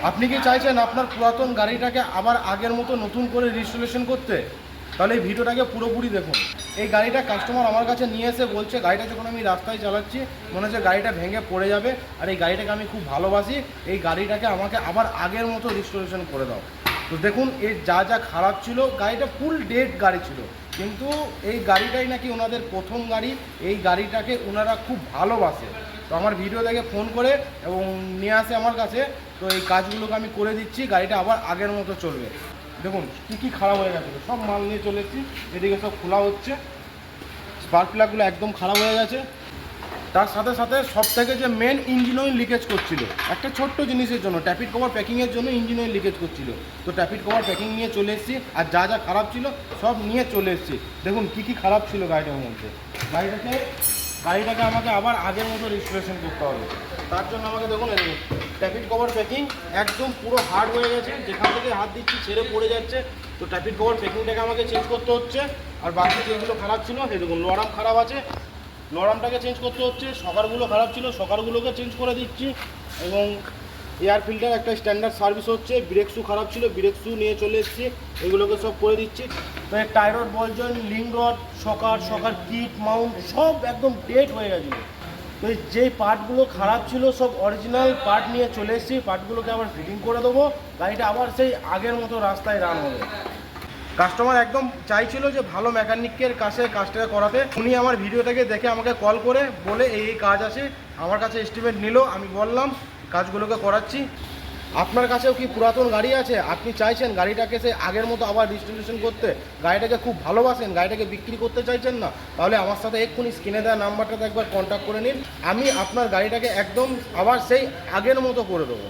আপনি কি চাইছেন আপনার পুরাতন গাড়িটাকে আবার আগের মতো নতুন করে রেজিস্ট্রেশন করতে? তাহলে এই ভিডিওটাকে পুরোপুরি দেখুন। এই গাড়িটা কাস্টমার আমার কাছে নিয়ে এসে বলছে, গাড়িটা যখন আমি রাস্তায় চালাচ্ছি মনে হচ্ছে গাড়িটা ভেঙে পড়ে যাবে, আর এই গাড়িটাকে আমি খুব ভালোবাসি, এই গাড়িটাকে আমাকে আবার আগের মতো রেজিস্ট্রেশন করে দাও। তো দেখুন এর যা যা খারাপ ছিল, গাড়িটা ফুল ডেড গাড়ি ছিল, কিন্তু এই গাড়িটাই নাকি ওনাদের প্রথম গাড়ি, এই গাড়িটাকে ওনারা খুব ভালোবাসে। তো আমার ভিডিও দেখে ফোন করে এবং নিয়ে আসে আমার কাছে, তো এই কাজগুলোকে আমি করে দিচ্ছি, গাড়িটা আবার আগের মতো চলবে। দেখুন কী খারাপ হয়ে গেছে, সব মাল নিয়ে চলে এসেছি, এদিকে সব খোলা হচ্ছে, স্পার্ক প্লাগগুলো একদম খারাপ হয়ে গেছে। তার সাথে সাথে সব থেকে যে মেন ইঞ্জিন অয়েল লিকেজ করছিল, একটা ছোট্ট জিনিসের জন্য, ট্যাপিড কভার প্যাকিংয়ের জন্য ইঞ্জিন অয়েল লিকেজ করছিল। তো ট্যাপিড কভার প্যাকিং নিয়ে চলে এসেছি, আর যা যা খারাপ ছিল সব নিয়ে চলে এসেছি। দেখুন কী খারাপ ছিল গাড়িটার মধ্যে। গাড়িটাকে আমাকে আবার আগের মতো রেজিস্ট্রেশন করতে হবে। তার জন্য আমাকে দেখুন ট্যাপিড কভার প্যাকিং একদম পুরো হার্ড হয়ে গেছে, যেখান থেকে হাত দিচ্ছি ছেড়ে পড়ে যাচ্ছে। তো ট্যাপিড কভার প্যাকিংটাকে আমাকে চেঞ্জ করতে হচ্ছে। আর বাকি যেগুলো খারাপ ছিল, সেই দেখুন লরাম খারাপ আছে, লরামটাকে চেঞ্জ করতে হচ্ছে। সকারগুলো খারাপ ছিল, সকারগুলোকে চেঞ্জ করে দিচ্ছি। এবং এয়ার ফিল্টার একটা স্ট্যান্ডার্ড সার্ভিস হচ্ছে। ব্রেক শু খারাপ ছিল, ব্রেক শু নিয়ে চলে এসেছি, এগুলোকে সব করে দিচ্ছি। তো এই টাই রড, বল জয়েন্ট, লিঙ্ক রড, সকার কিট, মাউন্ট সব একদম ডেট হয়ে গেছিলো। তো যেই পার্টগুলো খারাপ ছিল সব অরিজিনাল পার্ট নিয়ে চলে এসেছি, পার্টগুলোকে আবার ফিটিং করে দেবো, গাড়িটা আবার সেই আগের মতো রাস্তায় রান হবে। কাস্টমার একদম চাইছিল যে ভালো মেকানিকের কাছে কাজটা করাতে। উনি আমার ভিডিওটাকে দেখে আমাকে কল করে বলে এই কাজ আছে, আমার কাছে এস্টিমেট নিল, আমি বললাম কাজগুলোকে করাচ্ছি। আপনার কাছেও কি পুরাতন গাড়ি আছে, আপনি চাইছেন গাড়িটাকে সে আগের মতো আবার রেজিস্ট্রেশন করতে, গাড়িটাকে খুব ভালোবাসেন, গাড়িটাকে বিক্রি করতে চাইছেন না, তাহলে আমার সাথে এক্ষুনি স্ক্রিনে দেওয়া নাম্বারটাতে একবার কন্ট্যাক্ট করে নিন। আমি আপনার গাড়িটাকে একদম আবার সেই আগের মতো করে দেবো।